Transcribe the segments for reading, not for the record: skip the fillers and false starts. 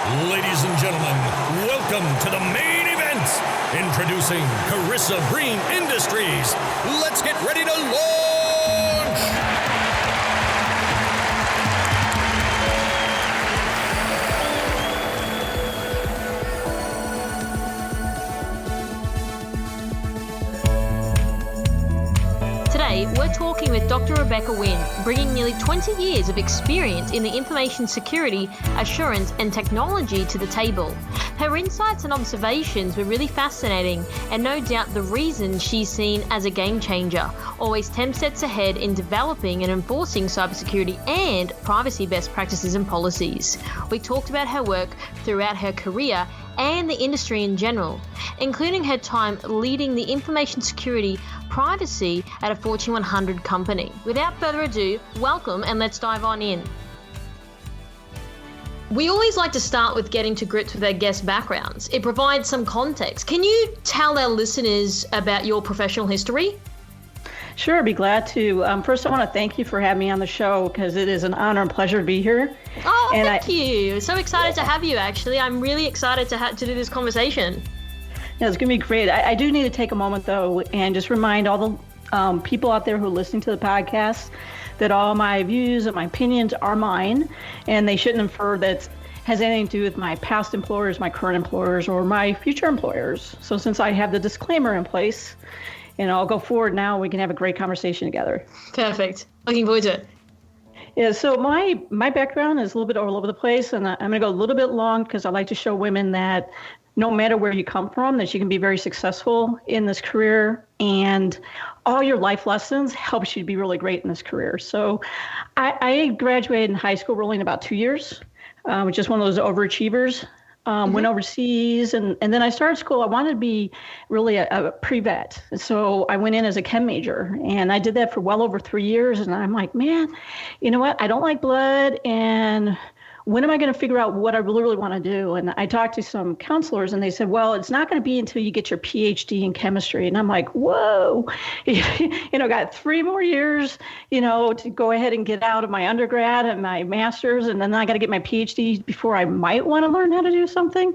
Ladies and gentlemen, welcome to the main event. Introducing Carissa Breen Industries. Let's get ready to launch! Today, we're talking with Dr. Rebecca Wynn, bringing nearly 20 years of experience in the information security, assurance, and technology to the table. Her insights and observations were really fascinating, and no doubt the reason she's seen as a game changer, always 10 steps ahead in developing and enforcing cybersecurity and privacy best practices and policies. We talked about her work throughout her career and the industry in general, including her time leading the information security privacy at a Fortune 100 company. Without further ado, welcome and let's dive on in. We always like to start with getting to grips with our guest backgrounds. It provides some context. Can you tell our listeners about your professional history? Sure, I'd be glad to. First, I want to thank you for having me on the show because it is an honor and pleasure to be here. Oh, thank you. So excited to have you, actually. I'm really excited to do this conversation. Yeah, it's going to be great. I do need to take a moment, though, and just remind all the people out there who are listening to the podcast that all my views and my opinions are mine, and they shouldn't infer that has anything to do with my past employers, my current employers, or my future employers. So since I have the disclaimer in place, and I'll go forward now, we can have a great conversation together. Perfect. Looking forward to it. Yeah, so my background is a little bit all over the place, and I'm going to go a little bit long because I like to show women that no matter where you come from, that you can be very successful in this career, and all your life lessons helps you to be really great in this career. So I graduated in high school really in about 2 years, which is one of those overachievers. Went overseas, and then I started school. I wanted to be really a pre-vet. So I went in as a chem major, and I did that for well over 3 years. And I'm like, man, you know what? I don't like blood, and when am I going to figure out what I really want to do? And I talked to some counselors, and they said, well, it's not going to be until you get your PhD in chemistry. And I'm like, whoa, got 3 more years, to go ahead and get out of my undergrad and my master's. And then I got to get my PhD before I might want to learn how to do something.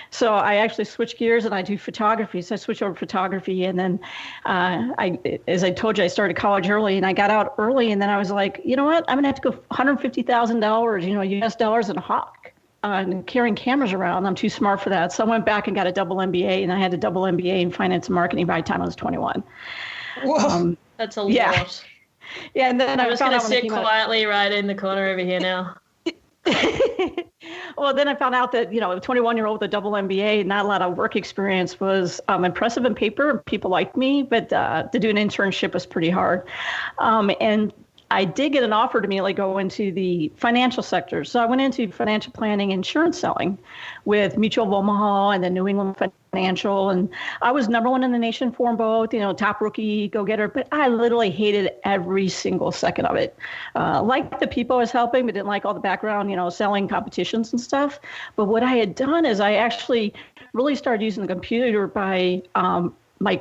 So I actually switched gears and I do photography. So I switched over to photography. And then as I told you, I started college early and I got out early. And then I was like, you know what? I'm going to have to go $150,000, US dollars and a hawk and carrying cameras around. I'm too smart for that. So I went back and got a double MBA, and I had a double MBA in finance and marketing by the time I was 21. Whoa, that's a lot. Yeah, and then I'm just going to sit quietly right in the corner over here now. Well, then I found out that, a 21-year-old with a double MBA, not a lot of work experience was impressive in paper. People liked me, but to do an internship was pretty hard. And I did get an offer to immediately go into the financial sector. So I went into financial planning, insurance selling with Mutual of Omaha and then New England Financial. And I was number 1 in the nation for them both, top rookie, go-getter. But I literally hated every single second of it. Liked the people I was helping, but didn't like all the background, selling competitions and stuff. But what I had done is I actually really started using the computer by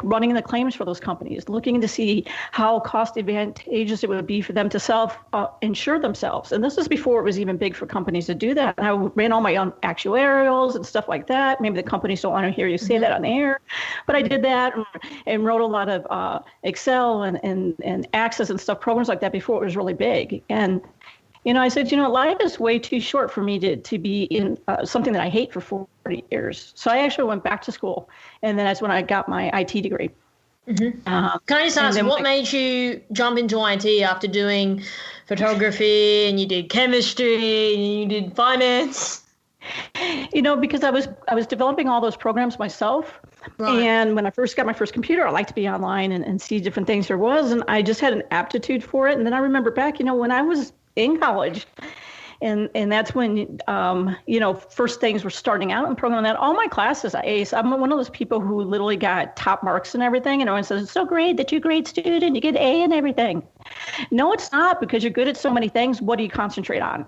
running the claims for those companies, looking to see how cost advantageous it would be for them to self-insure themselves. And this is before it was even big for companies to do that. And I ran all my own actuarials and stuff like that. Maybe the companies don't want to hear you say that on the air, but I did that and wrote a lot of Excel and Access and stuff, programs like that before it was really big. And I said, life is way too short for me to be in something that I hate for 40 years. So I actually went back to school, and then that's when I got my IT degree. Mm-hmm. Can I just ask, what made you jump into IT after doing photography, and you did chemistry, and you did finance? Because I was developing all those programs myself. Right. And when I first got my first computer, I liked to be online and see different things there was. And I just had an aptitude for it. And then I remember back, when I was in college, and that's when, first things were starting out in programming that. All my classes I aced. I'm one of those people who literally got top marks and everything. And everyone says, it's so great that you're a great student. You get A and everything. No, it's not, because you're good at so many things. What do you concentrate on?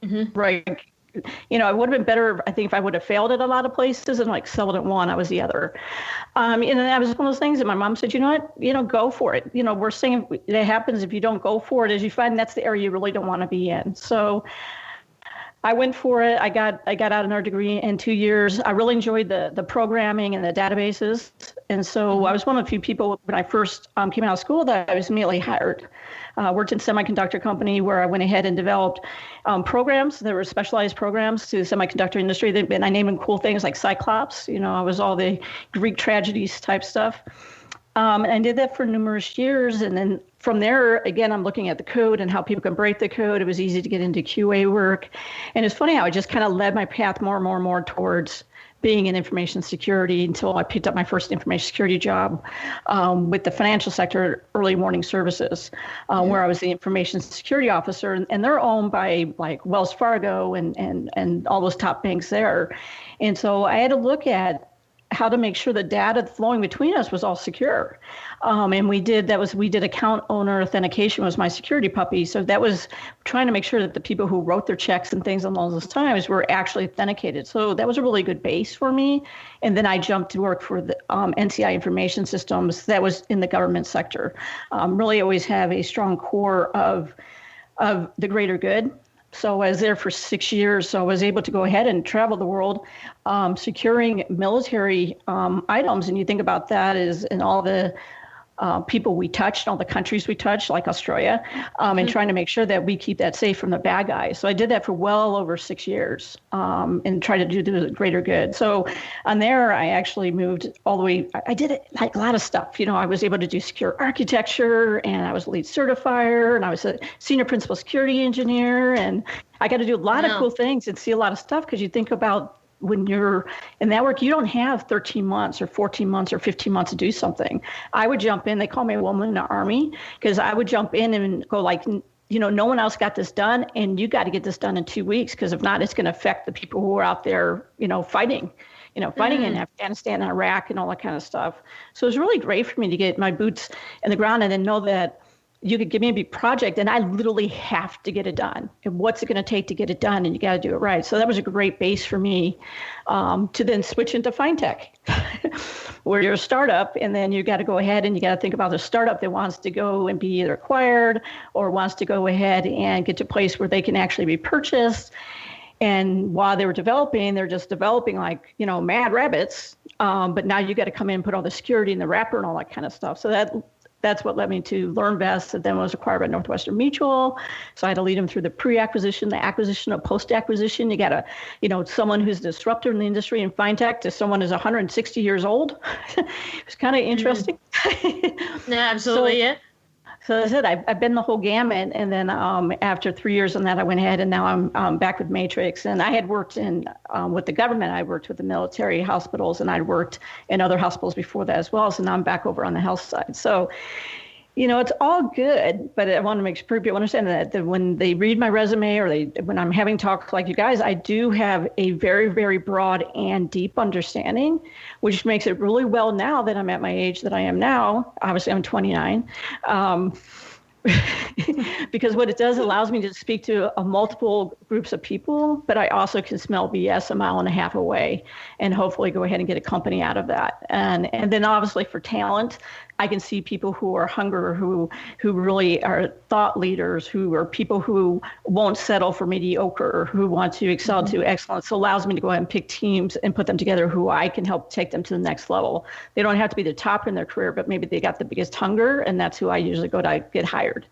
Mm-hmm. Right. It would have been better, I think, if I would have failed at a lot of places and excelled at one, I was the other. And that was one of those things that my mom said, go for it. Worst thing that happens if you don't go for it is you find that's the area you really don't want to be in. So I went for it. I got out another degree in 2 years. I really enjoyed the programming and the databases. And so I was one of the few people when I first came out of school that I was immediately hired. Worked in a semiconductor company where I went ahead and developed programs. There were specialized programs to the semiconductor industry. And I named them cool things like Cyclops. I was all the Greek tragedies type stuff. And I did that for numerous years. And then from there, again, I'm looking at the code and how people can break the code. It was easy to get into QA work. And it's funny how I just kind of led my path more and more and more towards being in information security until I picked up my first information security job with the financial sector, early warning services, where I was the information security officer. And they're owned by like Wells Fargo and all those top banks there. And so I had to look at how to make sure the data flowing between us was all secure. And we did account owner authentication was my security puppy. So that was trying to make sure that the people who wrote their checks and things along those times were actually authenticated. So that was a really good base for me. And then I jumped to work for the NCI Information Systems that was in the government sector. Really always have a strong core of the greater good. So I was there for 6 years. So I was able to go ahead and travel the world, securing military items. And you think about that as in all the people we touched, all the countries we touched, like Australia, and trying to make sure that we keep that safe from the bad guys. So I did that for well over 6 years and tried to do the greater good. So on there, I actually moved all the way. I did it like a lot of stuff. I was able to do secure architecture, and I was lead certifier, and I was a senior principal security engineer, and I got to do a lot of cool things and see a lot of stuff because you think about when you're in that work, you don't have 13 months or 14 months or 15 months to do something. I would jump in. They call me a woman in the army because I would jump in and go like, no one else got this done, and you got to get this done in 2 weeks because if not, it's going to affect the people who are out there, fighting in Afghanistan and Iraq and all that kind of stuff. So it was really great for me to get my boots in the ground and then know that you could give me a big project and I literally have to get it done. And what's it going to take to get it done? And you got to do it right. So that was a great base for me to then switch into fintech, where you're a startup and then you got to go ahead and you got to think about the startup that wants to go and be either acquired or wants to go ahead and get to a place where they can actually be purchased. And while they were developing, they're just developing like, mad rabbits. But now you got to come in and put all the security in the wrapper and all that kind of stuff. So that's what led me to LearnVest, that then was acquired by Northwestern Mutual. So I had to lead them through the pre-acquisition, the acquisition, of post-acquisition. You got to, someone who's a disruptor in the industry in fintech to someone who's 160 years old. It's kind of interesting. Yeah, absolutely, yeah. So as I said, I've been the whole gamut. And then after 3 years on that, I went ahead and now I'm back with Matrix. And I had worked with the government. I worked with the military hospitals, and I'd worked in other hospitals before that as well. So now I'm back over on the health side. So, it's all good, but I want to make sure people understand that when they read my resume or when I'm having talks like you guys, I do have a very, very broad and deep understanding, which makes it really well now that I'm at my age that I am now. Obviously, I'm 29. Because what it does allows me to speak to multiple groups of people, but I also can smell BS a mile and a half away and hopefully go ahead and get a company out of that. And then obviously for talent, I can see people who are hungry, who really are thought leaders, who are people who won't settle for mediocre, who want to excel to excellence. So it allows me to go ahead and pick teams and put them together who I can help take them to the next level. They don't have to be the top in their career, but maybe they got the biggest hunger, and that's who I usually go to get hired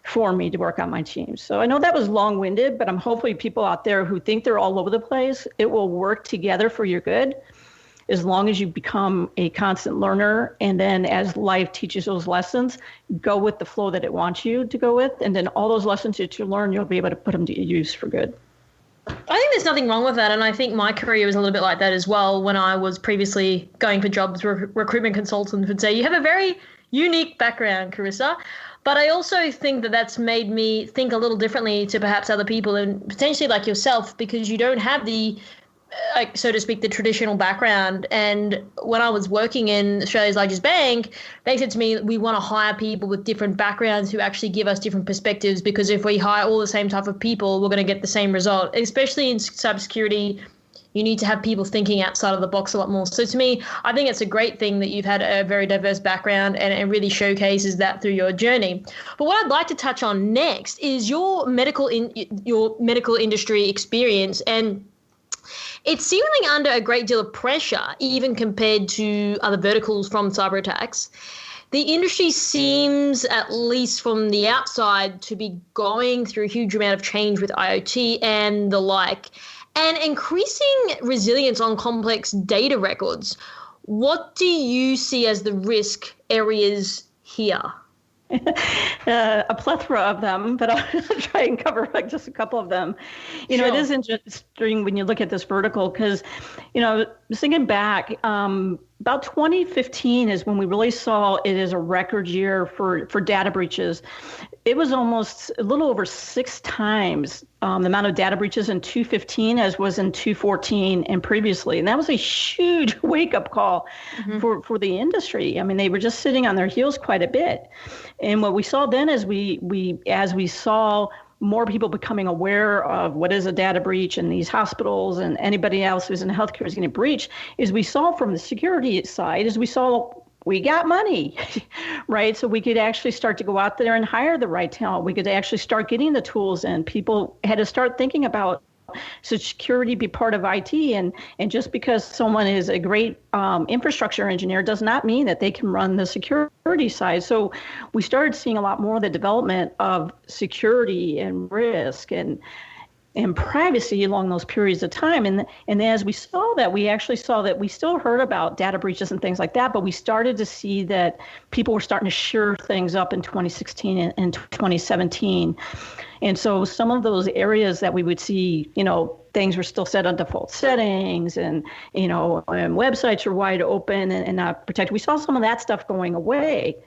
for me to work on my team. So I know that was long-winded, but I'm hopefully people out there who think they're all over the place, it will work together for your good. As long as you become a constant learner, and then as life teaches those lessons, go with the flow that it wants you to go with. And then all those lessons that you learn, you'll be able to put them to use for good. I think there's nothing wrong with that. And I think my career was a little bit like that as well. When I was previously going for jobs, recruitment consultants would say, you have a very unique background, Carissa. But I also think that that's made me think a little differently to perhaps other people and potentially like yourself, because you don't have the so to speak, the traditional background. And when I was working in Australia's largest bank, they said to me, we want to hire people with different backgrounds who actually give us different perspectives, because if we hire all the same type of people, we're going to get the same result, especially in cybersecurity. You need to have people thinking outside of the box a lot more. So to me, I think it's a great thing that you've had a very diverse background, and it really showcases that through your journey. But what I'd like to touch on next is your medical industry experience, and it's seemingly under a great deal of pressure, even compared to other verticals from cyber attacks. The industry seems, at least from the outside, to be going through a huge amount of change with IoT and the like, and increasing resilience on complex data records. What do you see as the risk areas here? A plethora of them, but I'll try and cover like just a couple of them. You know, Sure. it is interesting when you look at this vertical because, you know, thinking back, about 2015 is when we really saw it as a record year for data breaches. It was almost a little over 6 times the amount of data breaches in 2015 as was in 2014 and previously. And that was a huge wake-up call for the industry. I mean, they were just sitting on their heels quite a bit. And what we saw then is as we saw more people becoming aware of what is a data breach in these hospitals and anybody else who's in healthcare is getting breached, is we saw from the security side, we got money, right? So we could actually start to go out there and hire the right talent. We could actually start getting the tools in. People had to start thinking about security be part of IT. And just because someone is a great infrastructure engineer does not mean that they can run the security side. So we started seeing a lot more of the development of security and risk and privacy along those periods of time. And as we saw that, we actually saw that we still heard about data breaches and things like that, but we started to see that people were starting to shore things up in 2016 and 2017. And so some of those areas that we would see, you know, things were still set on default settings and, you know, and websites are wide open and not protected. We saw some of that stuff going away.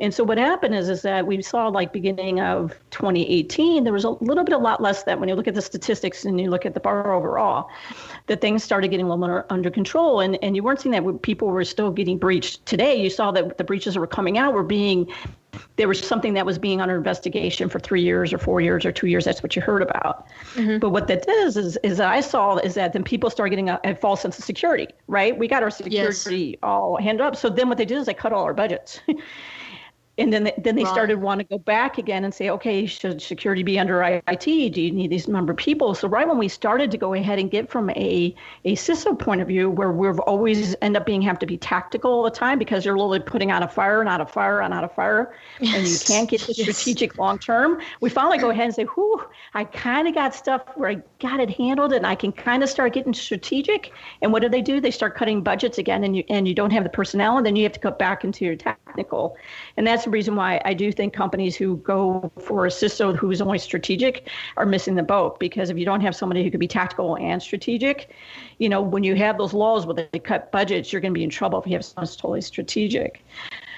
And so what happened is that we saw like beginning of 2018, there was a lot less that when you look at the statistics and you look at the bar overall, that things started getting a little more under control. And you weren't seeing that when people were still getting breached. Today, you saw that the breaches that were coming out there was something that was being under investigation for 3 years or 4 years or 2 years. That's what you heard about. But what that does is that I saw is that then people start getting a false sense of security, right? We got our security all handed up. So then what they did is they cut all our budgets. And then they started wanting to go back again and say, okay, should security be under IT? Do you need these number of people? So right when we started to go ahead and get from a CISO point of view, where we've always end up have to be tactical all the time because you're literally putting out a fire, not a fire, and out a fire, and you can't get to strategic long term. We finally go ahead and say, whew, I kind of got stuff where I got it handled and I can kind of start getting strategic. And what do? They start cutting budgets again, and you don't have the personnel, and then you have to cut back into your technical. And that's the reason why I do think companies who go for a CISO who's only strategic are missing the boat, because if you don't have somebody who could be tactical and strategic, you know, when you have those laws where they cut budgets, you're going to be in trouble if you have someone who's totally strategic.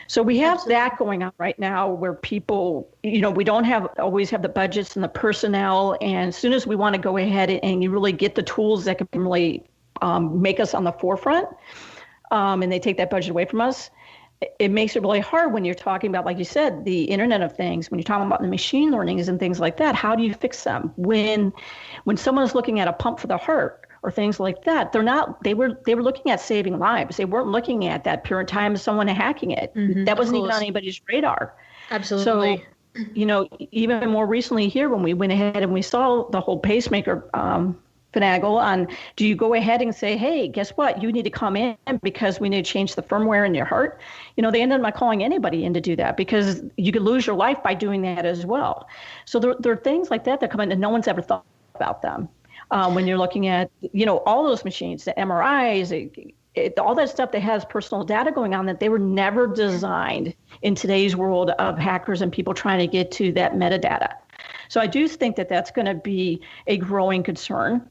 So we have that going on right now where people, you know, we don't always have the budgets and the personnel. And as soon as we want to go ahead and you really get the tools that can really make us on the forefront, and they take that budget away from us, it makes it really hard when you're talking about, like you said, the Internet of Things, when you're talking about the machine learnings and things like that. How do you fix them? When someone is looking at a pump for the heart or things like that, they were looking at saving lives. They weren't looking at that period of time of someone hacking it. That wasn't even on anybody's radar. Absolutely. So, you know, even more recently here, when we went ahead and we saw the whole pacemaker finagle on, do you go ahead and say, hey, guess what? You need to come in because we need to change the firmware in your heart. You know, they ended up not calling anybody in to do that because you could lose your life by doing that as well. So there are things like that come in and no one's ever thought about them. When you're looking at, you know, all those machines, the MRIs, all that stuff that has personal data going on, that they were never designed in today's world of hackers and people trying to get to that metadata. So I do think that that's going to be a growing concern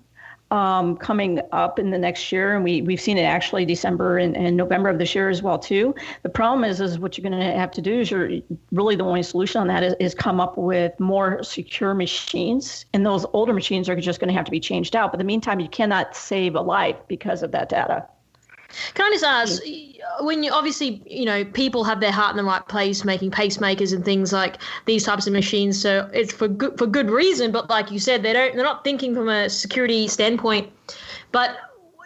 coming up in the next year. And we've seen it actually December and November of this year as well, too. The problem is what you're going to have to do is really the only solution on that is come up with more secure machines. And those older machines are just going to have to be changed out. But in the meantime, you cannot save a life because of that data. Can I just ask, when you obviously, you know, people have their heart in the right place, making pacemakers and things like these types of machines, so it's for good reason. But like you said, they're not thinking from a security standpoint. But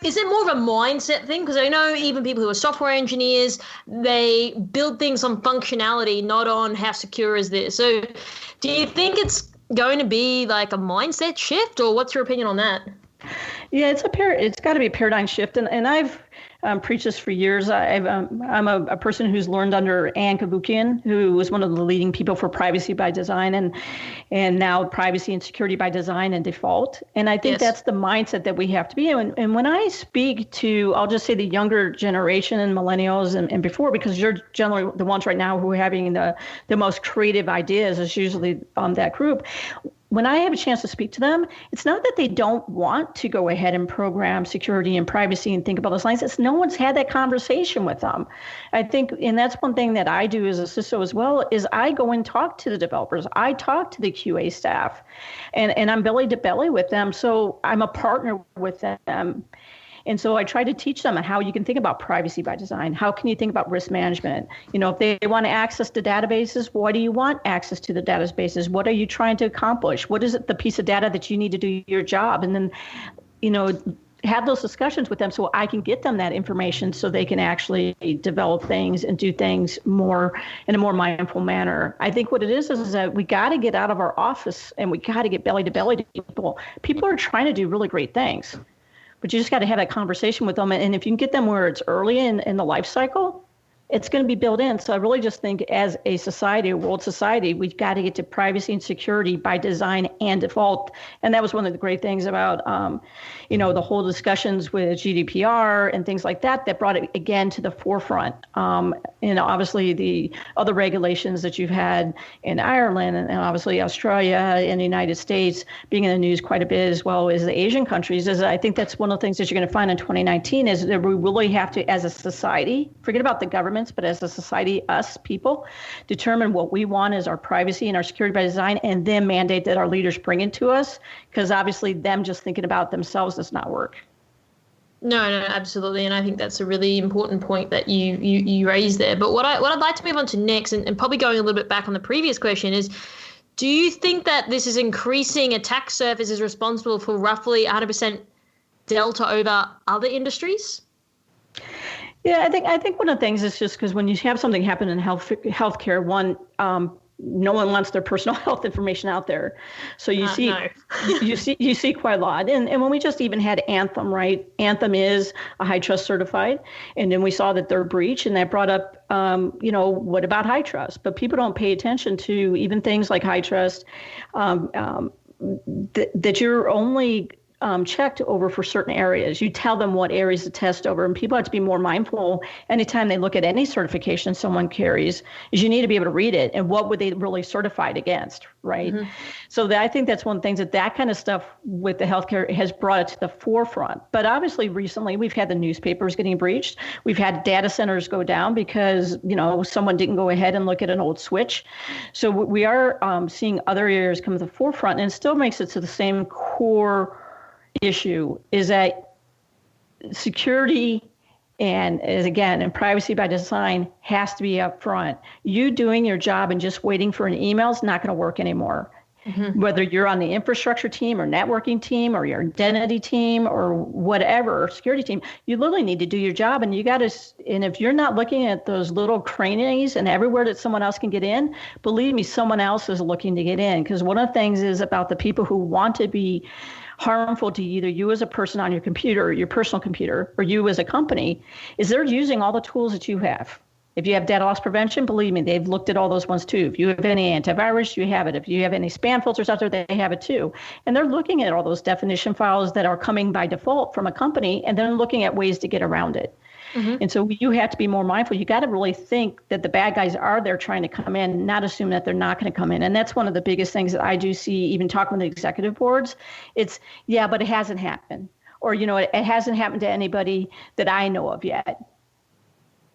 is it more of a mindset thing? Because I know even people who are software engineers, they build things on functionality, not on how secure is this. So do you think it's going to be like a mindset shift, or what's your opinion on that? Yeah, it's got to be a paradigm shift. And I've preached this for years. I'm a person who's learned under Ann Cavoukian, who was one of the leading people for privacy by design and now privacy and security by design and default. And I think that's the mindset that we have to be in. And when I speak to, I'll just say the younger generation and millennials and before, because you're generally the ones right now who are having the most creative ideas, is usually that group. When I have a chance to speak to them, it's not that they don't want to go ahead and program security and privacy and think about those lines. It's no one's had that conversation with them. I think, and that's one thing that I do as a CISO as well, is I go and talk to the developers. I talk to the QA staff, and I'm belly to belly with them. So I'm a partner with them. And so I try to teach them how you can think about privacy by design. How can you think about risk management? If they want to access to databases, why do you want access to the databases? What are you trying to accomplish? What is it, the piece of data that you need to do your job? And then, have those discussions with them so I can get them that information so they can actually develop things and do things in a more mindful manner. I think what it is that we got to get out of our office and we got to get belly to belly to people. People are trying to do really great things. But you just got to have that conversation with them. And if you can get them where it's early in the life cycle, it's going to be built in. So I really just think as a society, a world society, we've got to get to privacy and security by design and default. And that was one of the great things about, the whole discussions with GDPR and things like that brought it again to the forefront. Obviously the other regulations that you've had in Ireland and obviously Australia and the United States being in the news quite a bit, as well as the Asian countries, is I think that's one of the things that you're going to find in 2019 is that we really have to, as a society, forget about the government, but as a society, us people, determine what we want as our privacy and our security by design, and then mandate that our leaders bring it to us, because obviously them just thinking about themselves does not work. No, absolutely. And I think that's a really important point that you raised there. But what I'd like to move on to next, and probably going a little bit back on the previous question, is do you think that this is increasing attack surfaces responsible for roughly 100% delta over other industries? Yeah, I think one of the things is just because when you have something happen in healthcare, no one wants their personal health information out there. So you see quite a lot. And when we just even had Anthem, right? Anthem is a HITRUST certified. And then we saw that they're breached, and that brought up, what about HITRUST? But people don't pay attention to even things like HITRUST, that you're only checked over for certain areas. You tell them what areas to test over, and people have to be more mindful anytime they look at any certification someone carries, is you need to be able to read it and what would they really certified against, right? Mm-hmm. So I think that's one of the things that kind of stuff with the healthcare has brought it to the forefront. But obviously recently we've had the newspapers getting breached. We've had data centers go down because, someone didn't go ahead and look at an old switch. So we are seeing other areas come to the forefront, and it still makes it to the same core issue, is that security and privacy by design has to be up front. You doing your job and just waiting for an email is not going to work anymore. Mm-hmm. Whether you're on the infrastructure team or networking team or your identity team or whatever, or security team, you literally need to do your job. And if you're not looking at those little crannies and everywhere that someone else can get in, believe me, someone else is looking to get in. Because one of the things is about the people who want to be harmful to either you as a person on your computer, your personal computer, or you as a company, is they're using all the tools that you have. If you have data loss prevention, believe me, they've looked at all those ones too. If you have any antivirus, you have it. If you have any spam filters out there, they have it too. And they're looking at all those definition files that are coming by default from a company, and then looking at ways to get around it. Mm-hmm. And so you have to be more mindful. You got to really think that the bad guys are there trying to come in, not assume that they're not going to come in. And that's one of the biggest things that I do see, even talking with the executive boards. It's, yeah, but it hasn't happened. Or, it hasn't happened to anybody that I know of yet.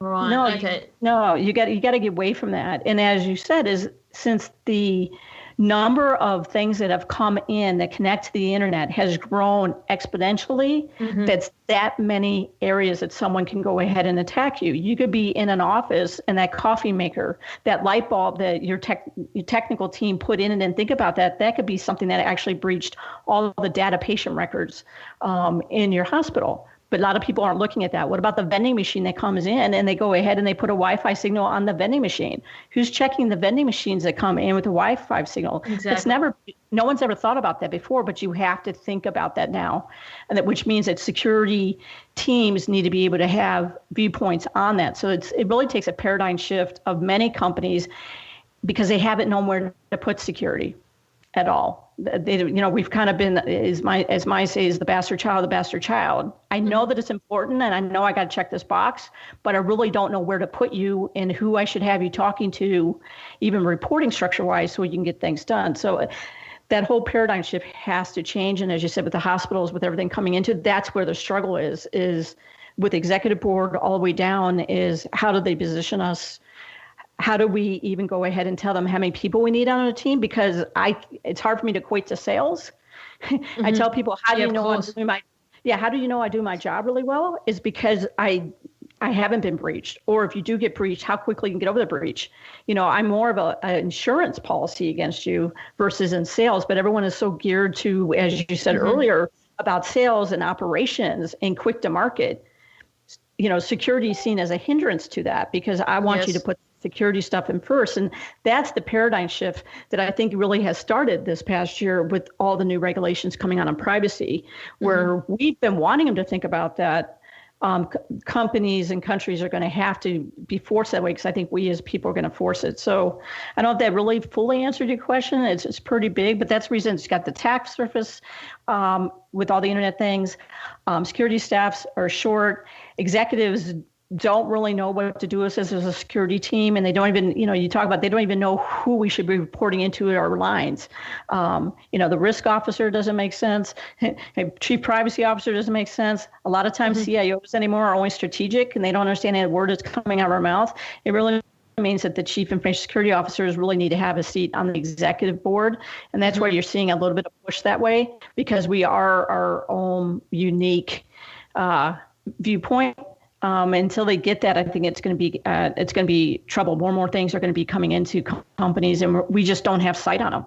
Right. No, okay. You got to get away from that. And as you said, is since the number of things that have come in that connect to the internet has grown exponentially, mm-hmm. That's that many areas that someone can go ahead and attack you. You could be in an office and that coffee maker, that light bulb that your technical team put in it, and think about that. That could be something that actually breached all of the data patient records in your hospital. But a lot of people aren't looking at that. What about the vending machine that comes in and they go ahead and they put a Wi-Fi signal on the vending machine? Who's checking the vending machines that come in with a Wi-Fi signal? Exactly. No one's ever thought about that before, but you have to think about that now. And that, which means that security teams need to be able to have viewpoints on that. So it really takes a paradigm shift of many companies because they haven't known where to put security at all. We've kind of been, as my say, is the bastard child. I know that it's important and I know I got to check this box, but I really don't know where to put you and who I should have you talking to, even reporting structure wise, so you can get things done. So that whole paradigm shift has to change. And as you said, with the hospitals, with everything coming into, that's where the struggle is with executive board all the way down is how do they position us? How do we even go ahead and tell them how many people we need on a team? Because it's hard for me to equate to sales. I tell people, how do you know I do my job really well? Is because I haven't been breached. Or if you do get breached, how quickly you can get over the breach. I'm more of an insurance policy against you versus in sales, but everyone is so geared to, as you said earlier, about sales and operations and quick to market. Security is seen as a hindrance to that because I want you to put security stuff in first. And that's the paradigm shift that I think really has started this past year with all the new regulations coming out on privacy, where we've been wanting them to think about that. Companies and countries are going to have to be forced that way because I think we as people are going to force it. So I don't know if that really fully answered your question. It's pretty big, but that's the reason it's got the attack surface with all the internet things. Security staffs are short. Executives don't really know what to do with us as a security team. And they don't even, you talk about, they don't even know who we should be reporting into our lines. The risk officer doesn't make sense. Chief privacy officer doesn't make sense. A lot of times CIOs anymore are only strategic and they don't understand any word that's coming out of our mouth. It really means that the chief information security officers really need to have a seat on the executive board. And that's why you're seeing a little bit of push that way because we are our own unique viewpoint. Until they get that, I think it's going to be trouble. More and more things are going to be coming into companies, and we just don't have sight on them.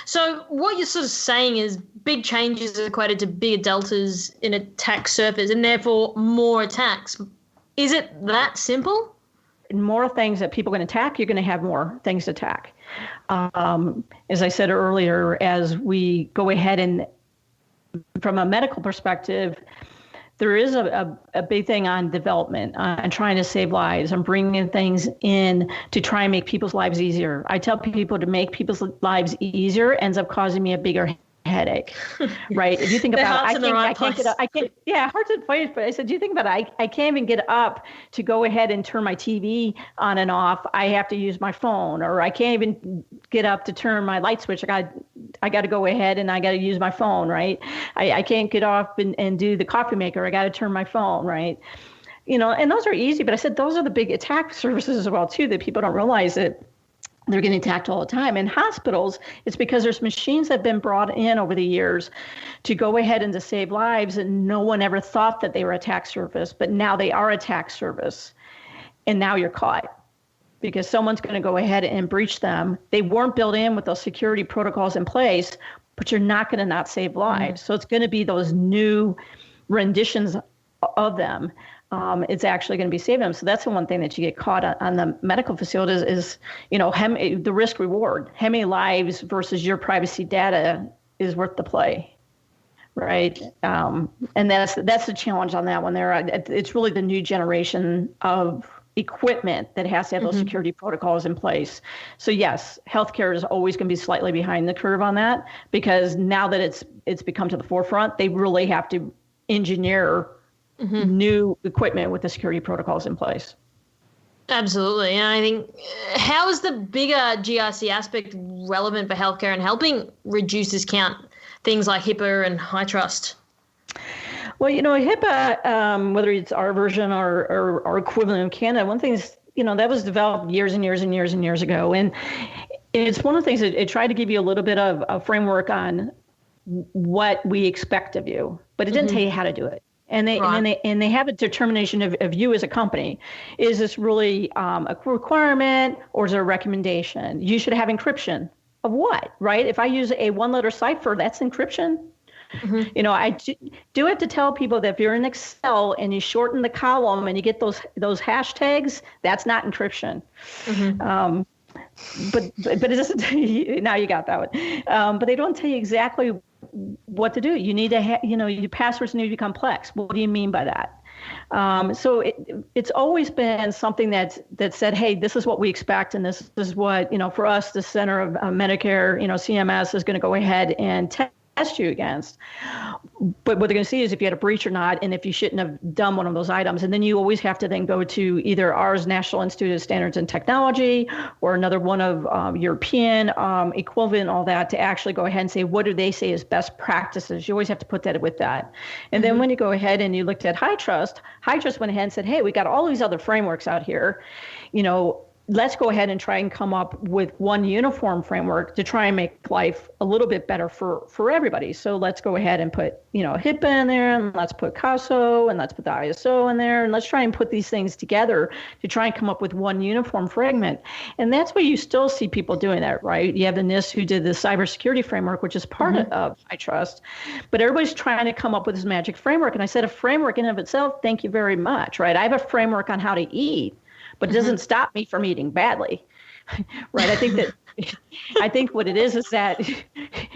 So what you're sort of saying is big changes are equated to bigger deltas in attack surface, and therefore more attacks. Is it that simple? More things that people are going to attack, you're going to have more things to attack. As I said earlier, as we go ahead and, from a medical perspective, there is a big thing on development, on trying to save lives, and bringing things in to try and make people's lives easier. I tell people to make people's lives easier ends up causing me a bigger headache, right? If you think about it, I can't get up. Heart's in place, but I said, do you think about it? I can't even get up to go ahead and turn my TV on and off. I have to use my phone, or I can't even get up to turn my light switch. I got to go ahead and I got to use my phone, right? I can't get off and do the coffee maker. I got to turn my phone, right? And those are easy, but I said, those are the big attack surfaces as well, too, that people don't realize that they're getting attacked all the time. In hospitals, it's because there's machines that have been brought in over the years to go ahead and to save lives, and no one ever thought that they were attack surface, but now they are attack surface, and now you're caught because someone's going to go ahead and breach them. They weren't built in with those security protocols in place, but you're not going to not save lives. So it's going to be those new renditions of them. It's actually going to be saving them. So that's the one thing that you get caught on the medical facilities is the risk reward. How many lives versus your privacy data is worth the play, right? And that's the challenge on that one there. It's really the new generation of equipment that has to have those security protocols in place. So yes, healthcare is always going to be slightly behind the curve on that because now that it's become to the forefront, they really have to engineer new equipment with the security protocols in place. Absolutely. And I think, how is the bigger GRC aspect relevant for healthcare and helping reduce discount things like HIPAA and high trust? Well, HIPAA, whether it's our version or our equivalent in Canada, one thing is, that was developed years and years and years and years ago. And it's one of the things that it tried to give you a little bit of a framework on what we expect of you, but it didn't tell you how to do it. And they have a determination of you as a company. Is this really a requirement or is it a recommendation? You should have encryption of what, right? If I use a one-letter cipher, that's encryption. You know, do have to tell people that if you're in Excel and you shorten the column and you get those hashtags, that's not encryption. But it doesn't tell you, now you got that one. But they don't tell you exactly what to do. You need to your passwords need to be complex. What do you mean by that? So it's always been something that said, hey, this is what we expect, and this is what, for us, the Center of Medicare, CMS is going to go ahead and test you against. But what they're going to see is if you had a breach or not, and if you shouldn't have done one of those items. And then you always have to then go to either ours, National Institute of Standards and Technology, or another one of European equivalent, all that, to actually go ahead and say, what do they say is best practices? You always have to put that with that. And then when you go ahead and you looked at HITRUST went ahead and said, hey, we got all these other frameworks out here, let's go ahead and try and come up with one uniform framework to try and make life a little bit better for everybody. So let's go ahead and put, HIPAA in there, and let's put CASO, and let's put the ISO in there, and let's try and put these things together to try and come up with one uniform fragment. And that's where you still see people doing that, right? You have the NIST who did the cybersecurity framework, which is part of HITRUST, but everybody's trying to come up with this magic framework. And I said, a framework in and of itself, thank you very much, right? I have a framework on how to eat, but it doesn't stop me from eating badly, right? I think what it is that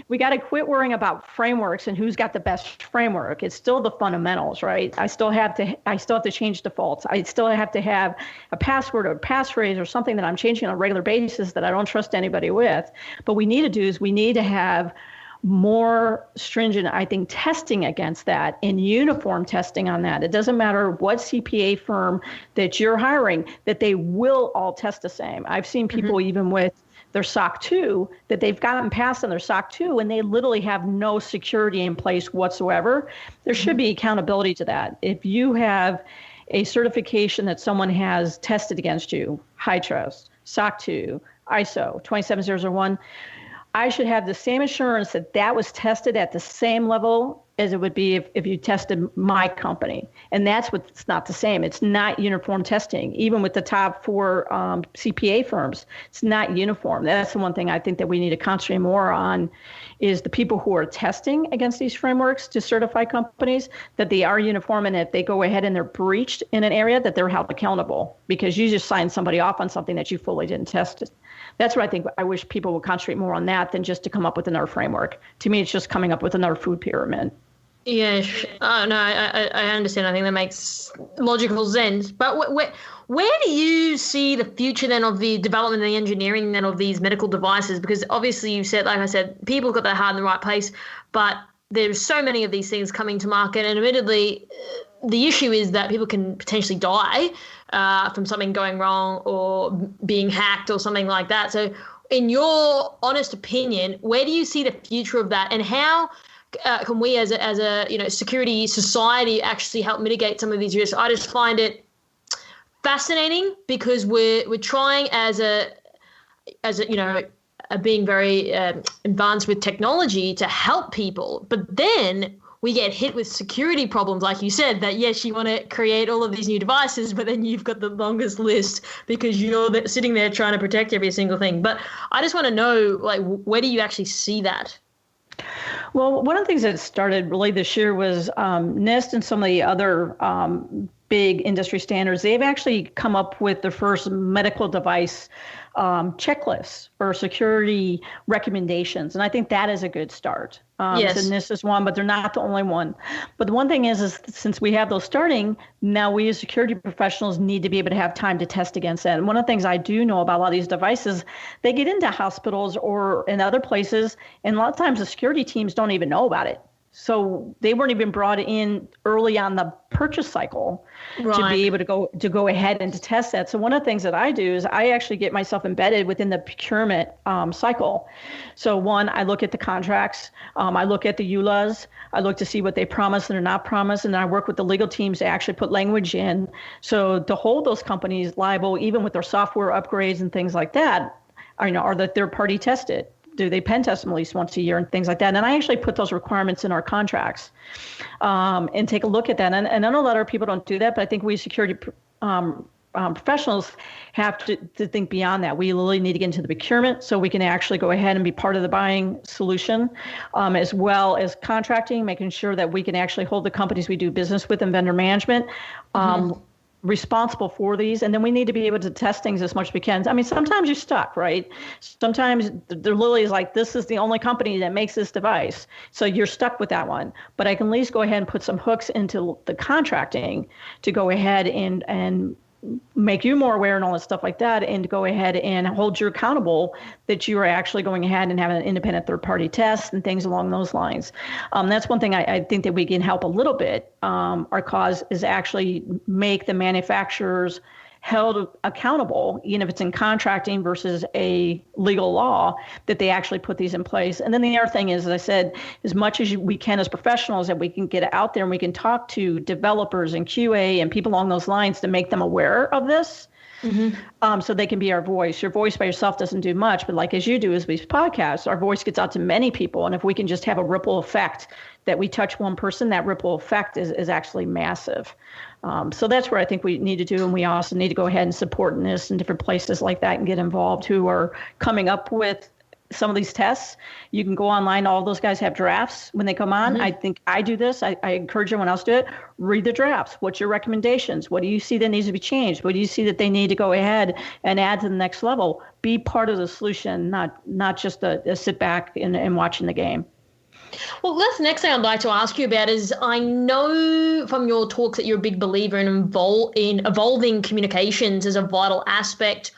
we got to quit worrying about frameworks and who's got the best framework. It's still the fundamentals, right? I still have to change defaults. I still have to have a password or a passphrase or something that I'm changing on a regular basis that I don't trust anybody with. But we need to have more stringent, I think, testing against that and uniform testing on that. It doesn't matter what CPA firm that you're hiring, that they will all test the same. I've seen people even with their SOC 2 that they've gotten past on their SOC 2 and they literally have no security in place whatsoever. There should be accountability to that. If you have a certification that someone has tested against you, HITRUST, SOC 2, ISO 27001, I should have the same assurance that that was tested at the same level as it would be if you tested my company. And that's what's not the same. It's not uniform testing. Even with the top 4 CPA firms, it's not uniform. That's the one thing I think that we need to concentrate more on is the people who are testing against these frameworks to certify companies, that they are uniform, and if they go ahead and they're breached in an area, that they're held accountable because you just signed somebody off on something that you fully didn't test. That's what I think. I wish people would concentrate more on that than just to come up with another framework. To me, it's just coming up with another food pyramid. Yeah, no, I understand. I think that makes logical sense. But where do you see the future then of the development and the engineering then of these medical devices? Because obviously you said, like I said, people got their heart in the right place, but there's so many of these things coming to market. And admittedly, the issue is that people can potentially die from something going wrong or being hacked or something like that. So in your honest opinion, where do you see the future of that, and how can we as a security society actually help mitigate some of these risks? I just find it fascinating because we're trying as being very advanced with technology to help people, but then we get hit with security problems, like you said, that yes, you want to create all of these new devices, but then you've got the longest list because you're sitting there trying to protect every single thing. But I just want to know, like, where do you actually see that? Well, one of the things that started really this year was NIST and some of the other big industry standards. They've actually come up with the first medical device checklists or security recommendations. And I think that is a good start. Yes. And this is one, but they're not the only one. But the one thing is since we have those starting, now we as security professionals need to be able to have time to test against that. And one of the things I do know about a lot of these devices, they get into hospitals or in other places, and a lot of times the security teams don't even know about it. So they weren't even brought in early on the purchase cycle to be able to go ahead and to test that. So one of the things that I do is I actually get myself embedded within the procurement cycle. So one, I look at the contracts, I look at the EULAs, I look to see what they promise and are not promised, and then I work with the legal teams to actually put language in. So to hold those companies liable, even with their software upgrades and things like that, are the third party tested? Do they pen test them at least once a year and things like that? And I actually put those requirements in our contracts and take a look at that. And I know a lot of people don't do that, but I think we security professionals have to think beyond that. We really need to get into the procurement so we can actually go ahead and be part of the buying solution, as well as contracting, making sure that we can actually hold the companies we do business with and vendor management responsible for these. And then we need to be able to test things as much as we can. I mean, sometimes you're stuck, right? Sometimes there literally is like, this is the only company that makes this device. So you're stuck with that one. But I can at least go ahead and put some hooks into the contracting to go ahead and make you more aware and all that stuff like that, and to go ahead and hold you accountable that you are actually going ahead and having an independent third-party test and things along those lines. That's one thing I think that we can help a little bit. Our cause is actually make the manufacturers held accountable, even if it's in contracting versus a legal law, that they actually put these in place. And then the other thing is, as I said, as much as we can as professionals, that we can get out there and we can talk to developers and QA and people along those lines to make them aware of this. So they can be our voice. Your voice by yourself doesn't do much, but like as you do as these podcasts, our voice gets out to many people. And if we can just have a ripple effect that we touch one person, that ripple effect is actually massive. So that's where I think we need to do. And we also need to go ahead and support NIST and different places like that and get involved who are coming up with some of these tests. You can go online. All those guys have drafts when they come on. I think I do this. I encourage everyone else to do it. Read the drafts. What's your recommendations? What do you see that needs to be changed? What do you see that they need to go ahead and add to the next level? Be part of the solution, not just a sit back and watching the game. Well, that's the next thing I'd like to ask you about is I know from your talks that you're a big believer in evolving communications as a vital aspect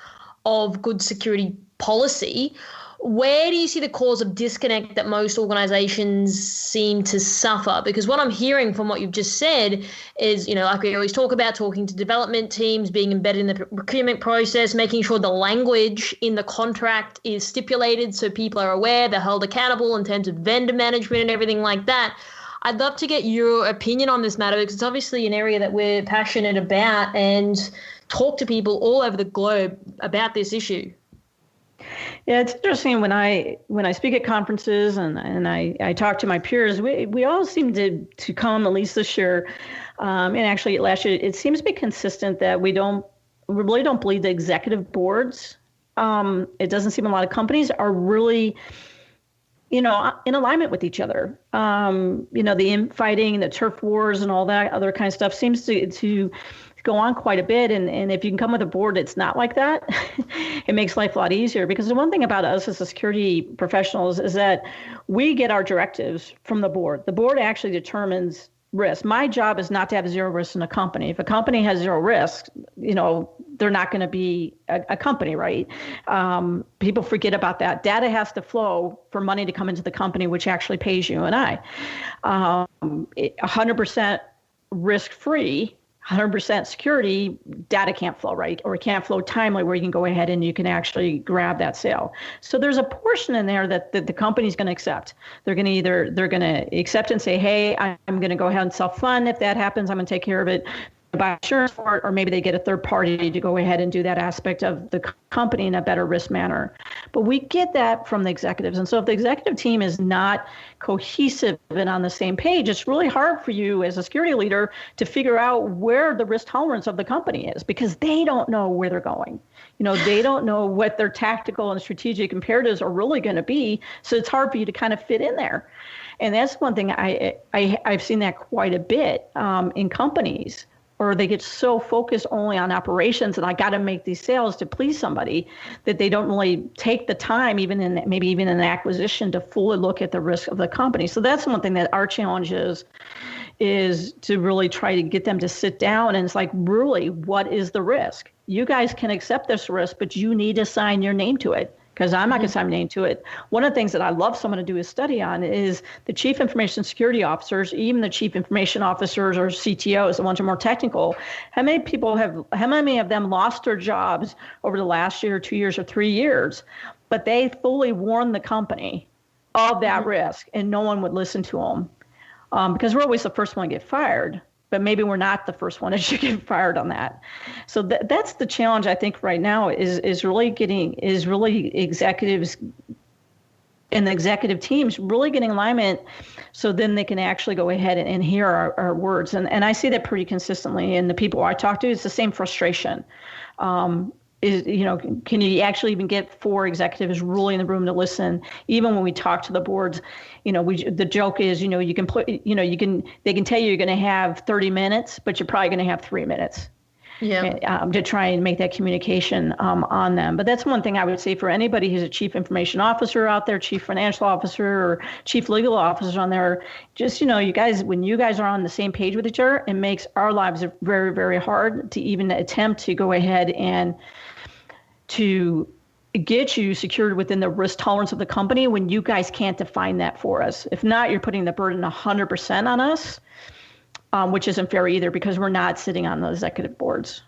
of good security policy. Where do you see the cause of disconnect that most organizations seem to suffer? Because what I'm hearing from what you've just said is, like we always talk about, talking to development teams, being embedded in the procurement process, making sure the language in the contract is stipulated so people are aware, they're held accountable in terms of vendor management and everything like that. I'd love to get your opinion on this matter because it's obviously an area that we're passionate about and talk to people all over the globe about this issue. Yeah, it's interesting when I speak at conferences and I talk to my peers, we all seem to come, at least this year, and actually last year, it seems to be consistent that we really don't believe the executive boards. It doesn't seem a lot of companies are really, in alignment with each other. The infighting, the turf wars, and all that other kind of stuff seems to go on quite a bit. And if you can come with a board that's not like that, it makes life a lot easier. Because the one thing about us as the security professionals is that we get our directives from the board. The board actually determines risk. My job is not to have zero risk in a company. If a company has zero risk, they're not going to be a company, right? People forget about that. Data has to flow for money to come into the company, which actually pays you and I. 100% risk-free, 100% security, data can't flow, right? Or it can't flow timely where you can go ahead and you can actually grab that sale. So there's a portion in there that the company's going to accept. They're going to accept and say, hey, I'm going to go ahead and self-fund. If that happens, I'm going to take care of it. Buy insurance for it, or maybe they get a third party to go ahead and do that aspect of the company in a better risk manner. But we get that from the executives. And so if the executive team is not cohesive and on the same page, it's really hard for you as a security leader to figure out where the risk tolerance of the company is, because they don't know where they're going. They don't know what their tactical and strategic imperatives are really going to be. So it's hard for you to kind of fit in there. And that's one thing I've seen that quite a bit in companies, or they get so focused only on operations and I got to make these sales to please somebody that they don't really take the time, even in an acquisition, to fully look at the risk of the company. So that's one thing that our challenge is to really try to get them to sit down and it's like, really, what is the risk? You guys can accept this risk, but you need to sign your name to it, because I'm not going to sign my name to it. One of the things that I love someone to do a study on is the chief information security officers, even the chief information officers or CTOs, the ones who are more technical. How many of them lost their jobs over the last year, 2 years, or 3 years, but they fully warned the company of that risk and no one would listen to them? Because we're always the first one to get fired, but maybe we're not the first one that should get fired on that. So that's the challenge I think right now is really executives and the executive teams really getting alignment so then they can actually go ahead and hear our words. And I see that pretty consistently. And the people I talk to, it's the same frustration. Can you actually even get 4 executives really in the room to listen? Even when we talk to the boards, the joke is, they can tell you you're going to have 30 minutes, but you're probably going to have 3 minutes. Yeah. To try and make that communication on them. But that's one thing I would say for anybody who's a chief information officer out there, chief financial officer, or chief legal officer on there. Just, you guys, when you guys are on the same page with each other, it makes our lives very, very hard to even attempt to go ahead and to get you secured within the risk tolerance of the company when you guys can't define that for us. If not, you're putting the burden 100% on us. Which isn't fair either because we're not sitting on the executive boards.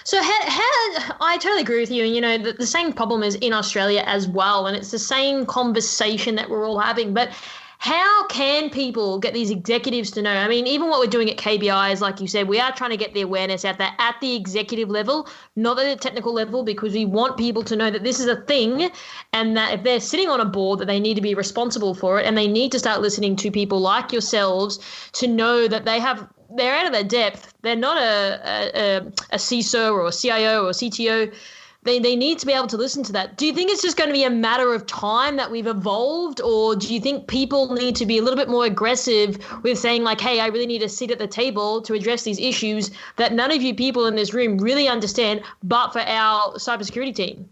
So I totally agree with you. And, the same problem is in Australia as well. And it's the same conversation that we're all having. But how can people get these executives to know? I mean, even what we're doing at KBI is, like you said, we are trying to get the awareness out there at the executive level, not at the technical level, because we want people to know that this is a thing and that if they're sitting on a board that they need to be responsible for it and they need to start listening to people like yourselves to know that they're out of their depth. They're not a CISO or a CIO or a CTO. They need to be able to listen to that. Do you think it's just going to be a matter of time that we've evolved, or do you think people need to be a little bit more aggressive with saying like, hey, I really need a seat at the table to address these issues that none of you people in this room really understand, but for our cybersecurity team?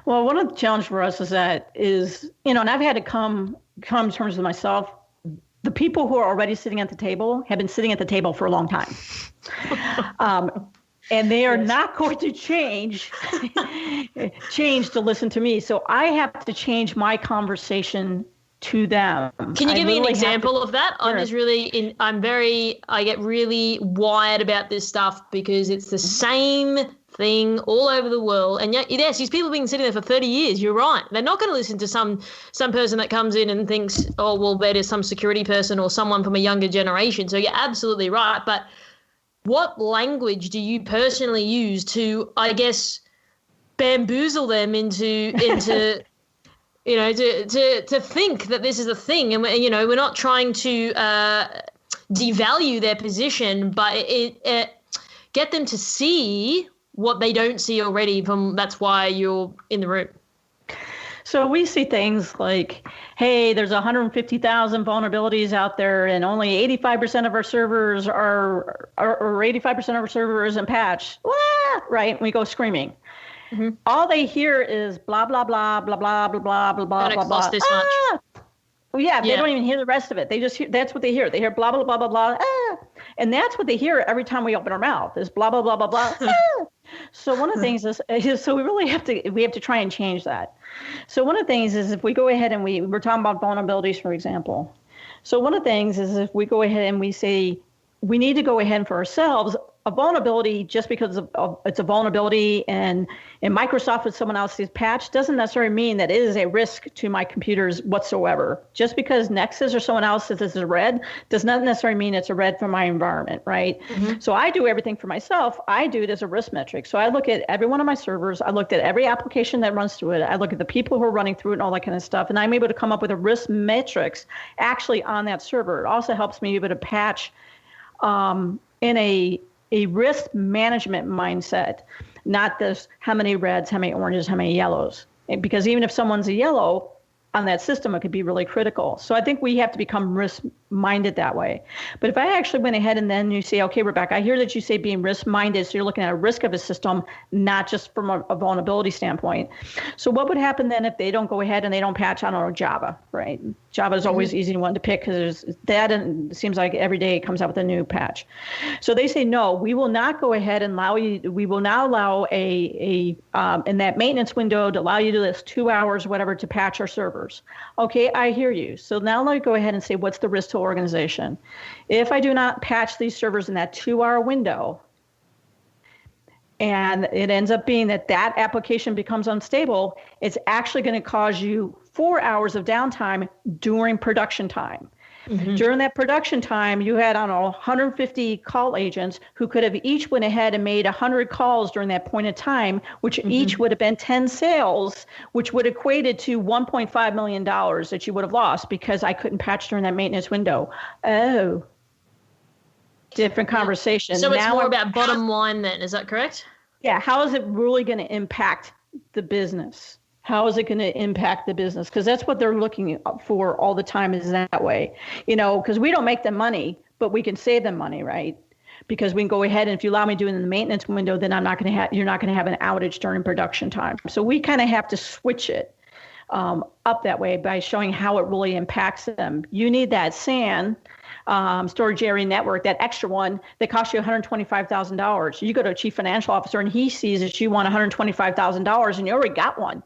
Well, one of the challenges for us is, and I've had to come to terms with myself. The people who are already sitting at the table have been sitting at the table for a long time. And they are not going to change to listen to me. So I have to change my conversation to them. Can you give me an example of that? Sure. I get really wired about this stuff because it's the same thing all over the world. And yes, these people have been sitting there for 30 years. You're right. They're not going to listen to some person that comes in and thinks, oh, well, that is some security person or someone from a younger generation. So you're absolutely right. But what language do you personally use to, I guess, bamboozle them into to think that this is a thing? And we're not trying to devalue their position, but it get them to see what they don't see already. That's why you're in the room. So we see things like, hey, there's 150,000 vulnerabilities out there, and only 85% of our servers or 85% of our servers isn't patched. Right? And we go screaming. Mm-hmm. All they hear is blah blah blah blah blah blah blah blah blah blah blah. This much. Well, yeah, they don't even hear the rest of it. They just hear, that's what they hear. They hear blah blah blah blah blah. And that's what they hear every time we open our mouth is blah blah blah blah blah. So one of the things is so we really have to try and change that. So one of the things is if we go ahead and we're talking about vulnerabilities, for example. So one of the things is if we go ahead and we say we need to go ahead and for ourselves, a vulnerability just because it's a vulnerability and Microsoft with someone else's patch doesn't necessarily mean that it is a risk to my computers whatsoever. Just because Nexus or someone else says this is red does not necessarily mean it's a red for my environment, right? Mm-hmm. So I do everything for myself. I do it as a risk metric. So I look at every one of my servers. I looked at every application that runs through it. I look at the people who are running through it and all that kind of stuff. And I'm able to come up with a risk matrix actually on that server. It also helps me be able to patch in a risk management mindset, not this how many reds, how many oranges, how many yellows. Because even if someone's a yellow on that system, it could be really critical. So I think we have to become risk-minded that way. But if I actually went ahead and then you say, okay, Rebecca, I hear that you say being risk-minded, so you're looking at a risk of a system, not just from a vulnerability standpoint. So what would happen then if they don't go ahead and they don't patch on our Java, right? Java is always easy one to pick because that and it seems like every day it comes out with a new patch. So they say, no, we will not go ahead and we will now allow in that maintenance window to allow you to list 2 hours, whatever, to patch our servers. Okay, I hear you. So now let me go ahead and say, what's the risk to organization? If I do not patch these servers in that 2-hour window, and it ends up being that application becomes unstable, it's actually going to cause you 4 hours of downtime during production time. During that production time, you had, I don't know, 150 call agents who could have each went ahead and made 100 calls during that point of time, which each would have been 10 sales, which would equated to $1.5 million that you would have lost because I couldn't patch during that maintenance window. Oh, different conversation. So it's more about bottom line then, is that correct? Yeah. How is it really going to impact the business? How is it going to impact the business? Because that's what they're looking for all the time, is that way. Because we don't make them money, but we can save them money, right? Because we can go ahead, and if you allow me to do it in the maintenance window, then you're not going to have an outage during production time. So we kind of have to switch it up that way by showing how it really impacts them. You need that SAN, storage area network, that extra one that costs you $125,000. You go to a chief financial officer and he sees that you want $125,000 and you already got one.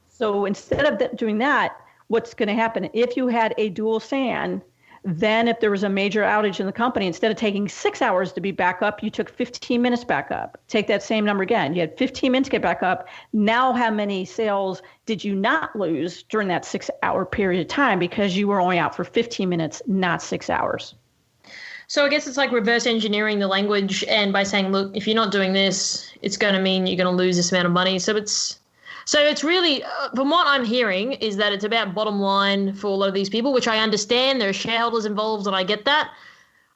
So instead of doing that, what's going to happen if you had a dual SAN? Then if there was a major outage in the company, instead of taking 6 hours to be back up, you took 15 minutes back up. Take that same number again. You had 15 minutes to get back up. Now how many sales did you not lose during that 6 hour period of time because you were only out for 15 minutes, not 6 hours? So I guess it's like reverse engineering the language, and by saying, look, if you're not doing this, it's going to mean you're going to lose this amount of money. So it's really, from what I'm hearing, is that it's about bottom line for a lot of these people, which I understand. There are shareholders involved, and I get that.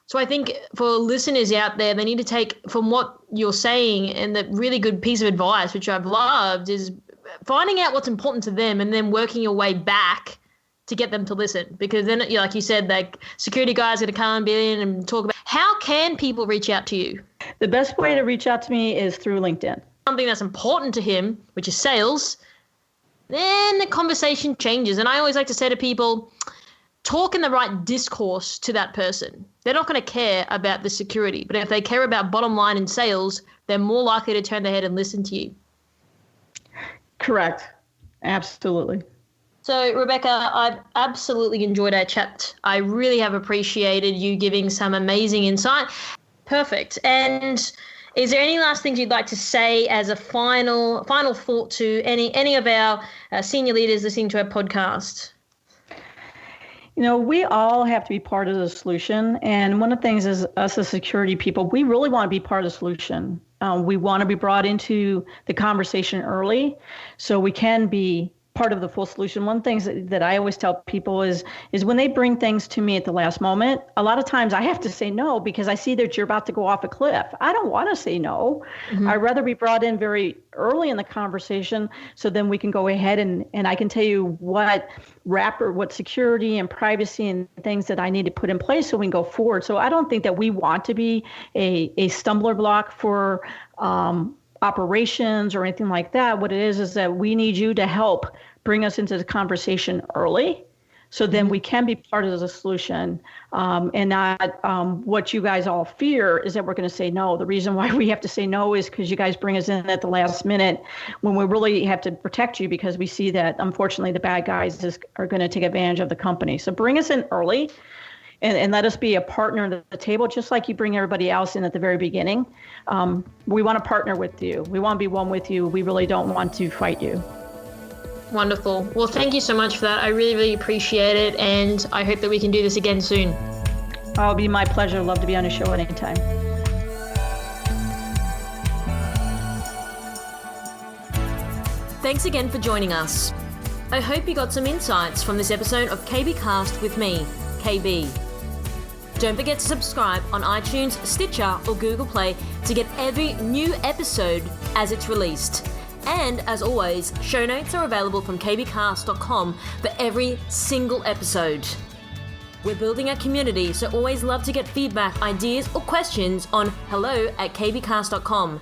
So I think for listeners out there, they need to take from what you're saying, and the really good piece of advice, which I've loved, is finding out what's important to them and then working your way back to get them to listen. Because then, like you said, like security guys are going to come in and talk about how can people reach out to you? The best way to reach out to me is through LinkedIn. Something that's important to him, which is sales, then the conversation changes. And I always like to say to people, talk in the right discourse to that person. They're not going to care about the security, but if they care about bottom line and sales, they're more likely to turn their head and listen to you. Correct. Absolutely. So, Rebecca, I've absolutely enjoyed our chat. I really have appreciated you giving some amazing insight. Perfect. And is there any last things you'd like to say as a final thought to any of our senior leaders listening to our podcast? We all have to be part of the solution. And one of the things is us as security people, we really want to be part of the solution. We want to be brought into the conversation early so we can be part of the full solution. One of the things that I always tell people is when they bring things to me at the last moment, a lot of times I have to say no because I see that you're about to go off a cliff. I don't want to say no. I'd rather be brought in very early in the conversation so then we can go ahead and I can tell you what security and privacy and things that I need to put in place so we can go forward. So I don't think that we want to be a stumbler block for operations or anything like that. What it is that we need you to help bring us into the conversation early so then we can be part of the solution and not what you guys all fear is that we're going to say no. The reason why we have to say no is because you guys bring us in at the last minute when we really have to protect you because we see that unfortunately the bad guys are going to take advantage of the company. So bring us in early. And let us be a partner at the table, just like you bring everybody else in at the very beginning. We want to partner with you. We want to be one with you. We really don't want to fight you. Wonderful. Well, thank you so much for that. I really, really appreciate it. And I hope that we can do this again soon. It'll be my pleasure. Love to be on the show at any time. Thanks again for joining us. I hope you got some insights from this episode of KBcast with me, KB. Don't forget to subscribe on iTunes, Stitcher, or Google Play to get every new episode as it's released. And as always, show notes are available from kbcast.com for every single episode. We're building a community, so always love to get feedback, ideas, or questions on hello@kbcast.com.